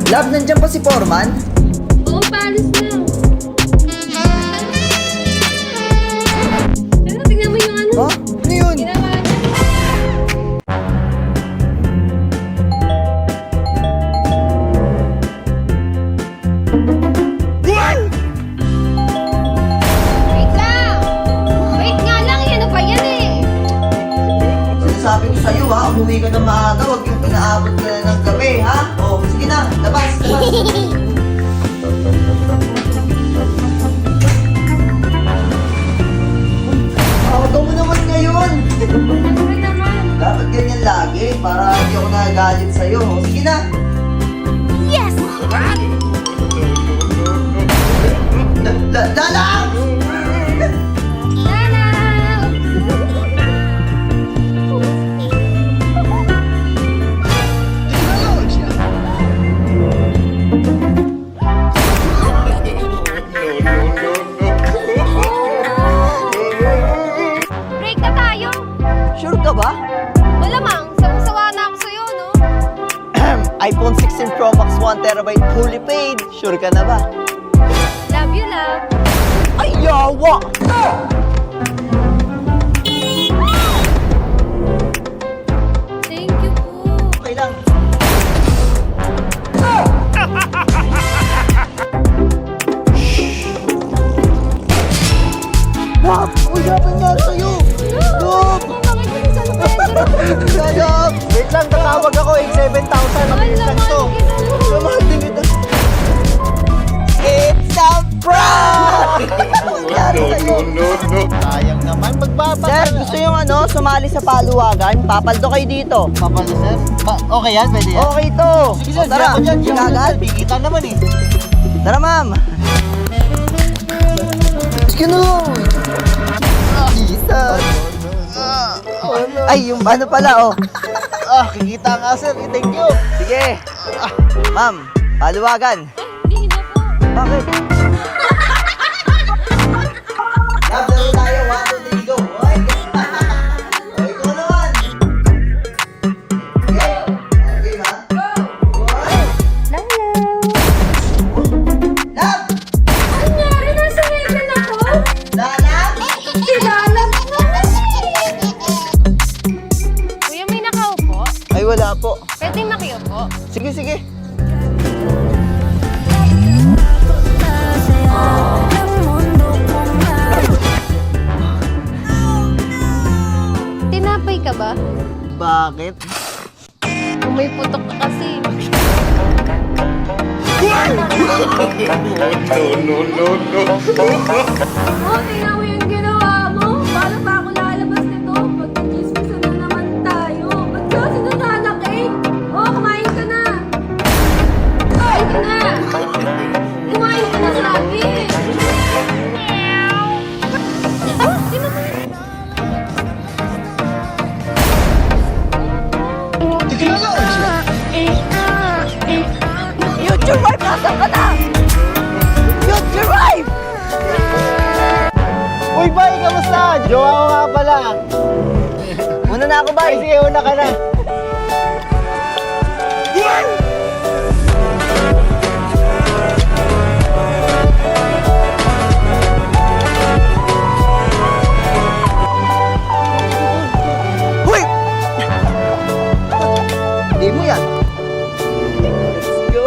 Love, nandiyan pa si Foreman? Oo, paalis na. Pero tingnan mo yung ano. Oh, ano yun? Ginawa niya. Wait lang! Wait nga lang, ano pa yan eh? Sinasabi ko sa'yo ha, umuwi ka na maaga, huwag yung pinaabot ka na ng gabi ha. Oh, sige na, labas, labas. Agaw mo naman ngayon. Sorry naman. Dapat ganyan lagi para hindi ako nagagalit sa'yo. Oh, sige na. Yes! Dalang! Lala! Break na tayo. Sure ka ba? Malamang, sawang-sawa na ako sa'yo, no? iPhone 16 Pro Max 1TB fully paid. Sure ka na ba? Love you, love. Ay, yawa! Thank you po. Okay lang. Love! Uy, apa nangyari sa'yo? Love! Bakit mo sa Pedro? Love! Wait lang, tatawag ako. 7,000. Mabilis lang to. Mamahal din kita. It's a prank! Ano nangyari sa'yo? Sayang naman, magbabaka. Sir, gusto yung sumali sa paluwagan? Papaldo kayo dito. Papalo, sir? Okay yan, pwede yan. Okay to. Sige, sir, Tara, di ako dyan. gagal. Bigita naman eh. Tara, ma'am. Sige na. Jesus. Ay, yung ano pala, oh. Kikita nga, sir. Thank you. Sige. Ma'am, paluwagan. Hindi na po. Bakit? Love, laro tayo. 1, 2, 3, go. Oy. Oy, ikaw naman. Okay. Okay, ma'am. Oy. Love! Ano nangyari? Nasa heaven ako? Love! Silalang Kuya, may nakaupo? Ay, wala po. Pwede makiupo? Sige, sige. Tinapay ka ba? Bakit? May putok ka kasi. Oh, tingnan mo yung ginawa mo. Paano pa ako lalabas nito? Pag-chismisan na naman tayo. Ba't ka sinananakit? Oh, kumain ka na. Kumain ka na. Kumain ka na sa akin. Sino ba? Future wife, nasaan ka na? Future wife! Uy, bye! Kamusta? Jowa ko nga pala. Una na ako, Ay, bye. sige, una ka na. Hoy! Hindi mo yan. Let's go.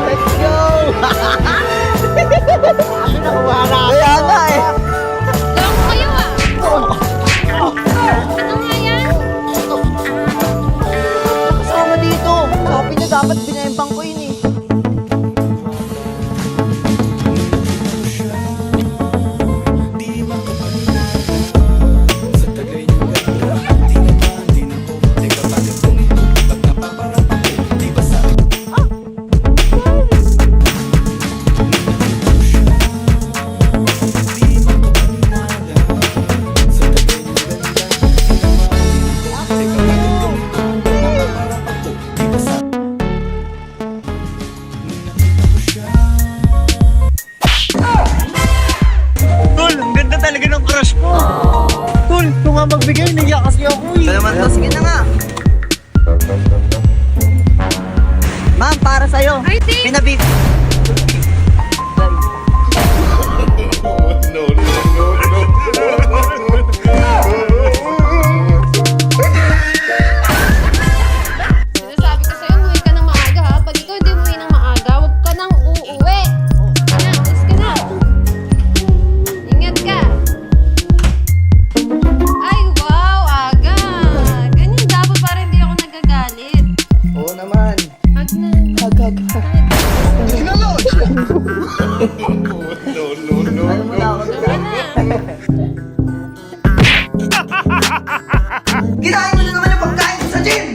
Let's go. Nakuha na ako. Kaya nga eh. Lang kayo ah. Ano nga yan? Kasama dito. Sabi niya dapat binayang ko yun eh. ano? Ay, di. Pinabib. Sinasabi ko sa'yo, umuwi ka ng maaga ha. Pag ikaw hindi umuwi ng maaga, huwag ka nang uuwi. Alis ka na. Ingat ka. Ay, wow, aga. Ganyan dapat para hindi ako nagagalit. Oo naman. Hag na. Hag. Ano mo na ako? Tara na. Kinain mo na naman yung pagkain ko sa gym!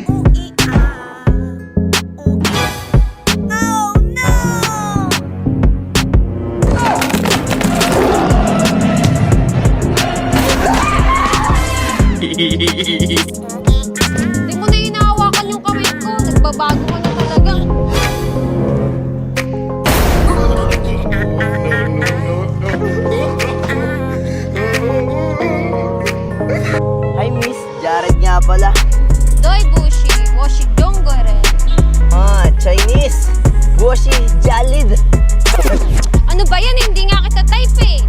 Hindi mo na hinahawakan yung kamay ko. Nagbabago ka na talaga. Hi, Miss. Jared nga pala. Doy, Bushi. Washi Donggore. Ah, Chinese. Guoshi Jalid. Ano ba yan? Hindi nga kita type eh.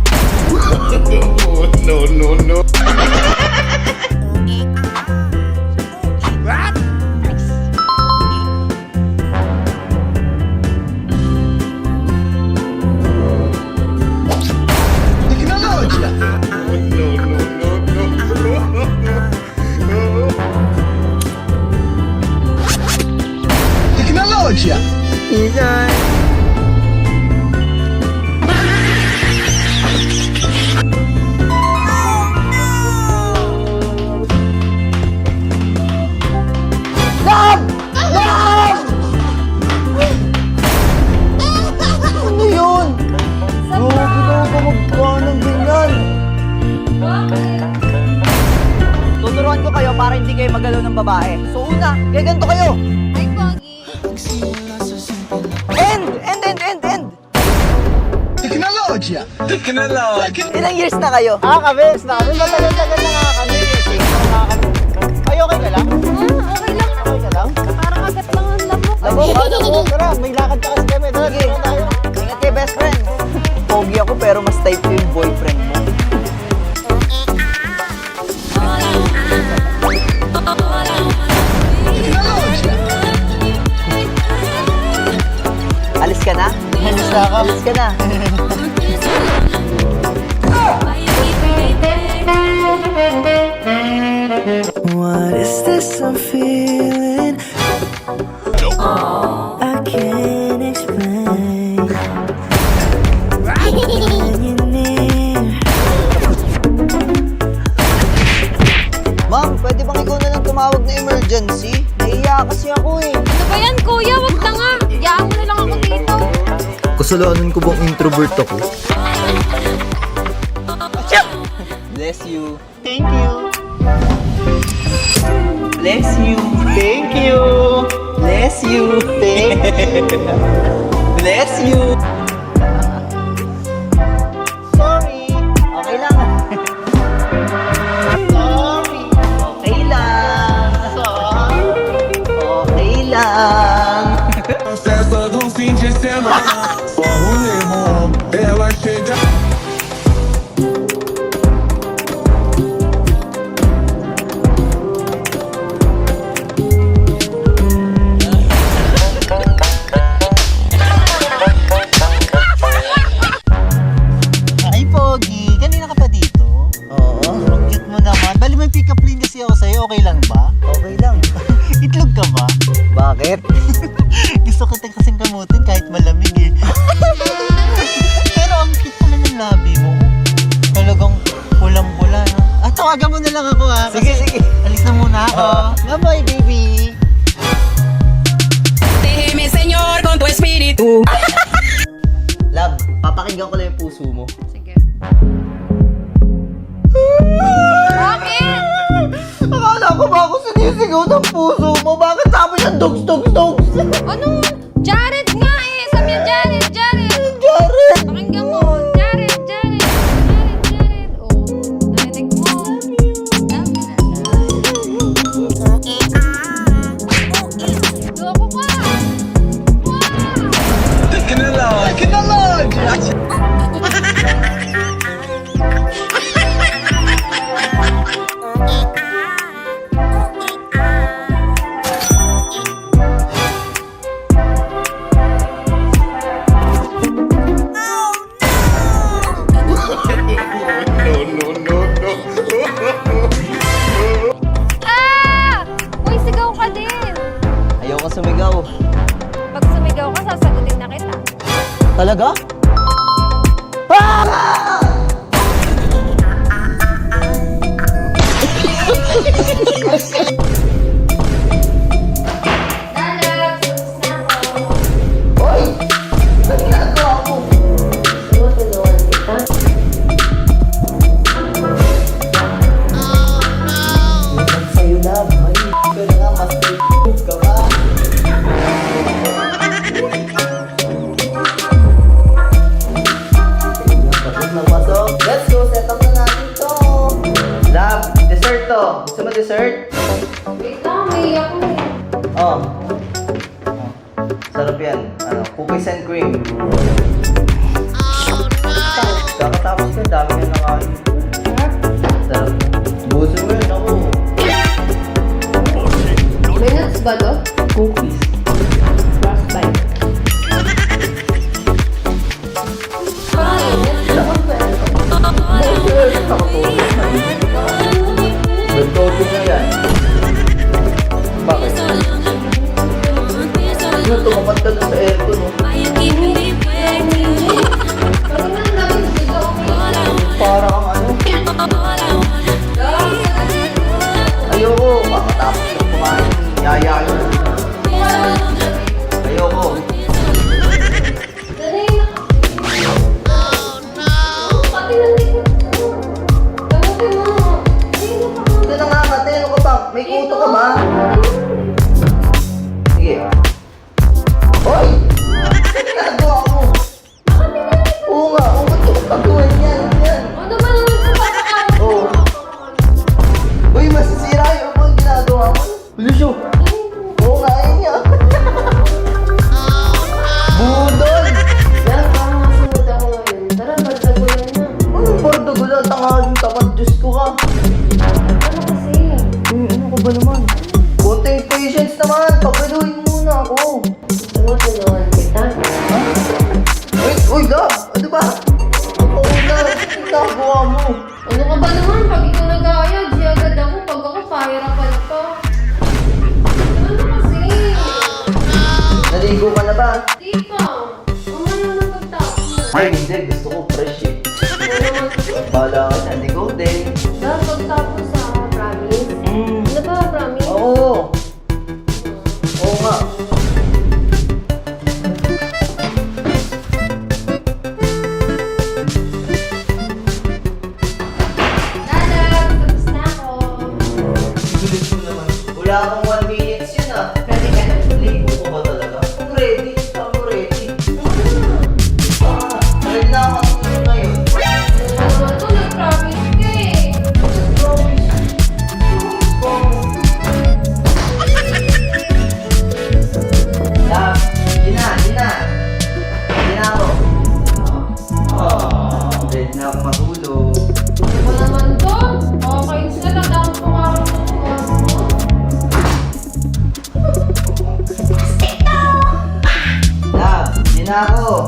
Ano yun? Grabe na ako magkuha ng ganyan. Tuturuan ko kayo para hindi kayo magalaw ng babae. So una, gaganto kayo. Ay, Pogi. End! Ilang years na kayo? Kabes na kami. Matagal-tagal na nga kami. Ay, okay ka lang? Okay lang. Okay ka lang? Parang agad lang ang lamok. Labok. Tara, may lakad ka kasi kami. Tara, Sige. tara tayo. Ingat kayo, best friend. Pogi ako pero mas type ko yung boyfriend mo. Alis ka na? Alis na ako. Alis ka na. What is this I'm feeling? I can't explain. When you're near, Ma'am, pwede bang ikaw na lang tumawag na emergency? Nahiya kasi ako eh. Ano ba yan, kuya? Wag na nga. Yaan mo na lang ako dito. Kasalanan ko bang introvert ako? Bless you. Thank you. Bless you. Thank you. Bless you. Thank you. Bless you. Sorry. Okay lang. Sorry. Okay lang. Okay lang. Festa do fim de semana, só o limão, ela chega. Ay, Pogi. Kanina ka pa dito? Oo. Ang cute mo naman. Bali may pick-up line kasi ako sa'yo. Okay lang ba? Okay lang. Itlog ka ba? Bakit? Gusto kita kasing kamutin kahit malamig eh. Pero ang cute pala ng labi mo. Talagang pulang-pula. No? Tawagan mo na lang ako ha. Sige. Alis na muna ako. Bye-bye, baby. Déjeme, Señor, con tu espíritu. Love, papakinggan ko lang yung puso mo. Sige. Bakit? Akala ko ba ako sinisigaw ng puso mo? Bakit sabi niya dogs? Ano? Jared nga eh. Sabi niya, Jared. Jared! Pakinggan mo. Jared. Oh, narinig mo. Loko ka. Wow. sumigaw. Pag sumigaw ka, sasagutin na kita. Talaga? Lalab, tapos na ako. Hoy! Ano ginagawa mo? Tinutulungan kita. Sa'yo na, boy. Ikaw na nga, master ka ba? Pasok na pasok. Let's go, set up na natin to. Love, dessert to. Gusto mo dessert? Wait lang, may ako eh. Oh. Sarap yan. Ano, cookies and cream. Kakatapos ka, dami ka nakain. Sarap. Buso mo yun, ako. May nuts ba to? Cookies. Frostbite. Nagtoto na yan. Bakit? Ano, tumapat ka dun sa aircon, no? Para kang ano? Ayoko, kakatapos ng kumain. Yaya yun. Ayoko. Ito na nga, kate. Ano ka ba? May kuto ka ba? Sige. Hoy! Ano ginagawa mo? Oo nga, oo nga. Pagkuhan yan, yan. Oo. Uy, masisira yung mga ginagawa mo. Lucio! Oo nga, yun nga. Budol! Yan, parang nasunod ako ngayon. Tara, magdagulan na. Anong bardagulan? Tangaling tamad, Diyos ko ka. Ano kasi? Ano ka ba naman? Konting patience naman. Papaluin muna ako. Tinutulungan kita. Uy, Gab! Ano ba? Oo na, ginagawa mo. Ano ka ba naman? Pag ikaw nag-aayag, di agad ako. Pag ako, pahirapan pa. Ano kasi? Naligo ka na ba? Di pa. Mamaya na pagtapos. Ay, hindi. Gusto ko fresh eh. Bahala ka na. Ligo din. Dapat pagtapos sa promise. Ano ba, promise? Oo. Oo nga. Lalab, tapos na ako. Sulit mo naman. Wala akong 1 minutes yun ah. Ready ka na? Ligo ko ba talaga? Kung ready, ako ready. Ready na ako matulog ngayon. Ano to? Nag-promise ka eh. Love, yun na, yun na. Yun na ako. Ready na ako matulog. Ano ba naman to? Okay, sila tatapos kung araw mo. Love, yun na ako.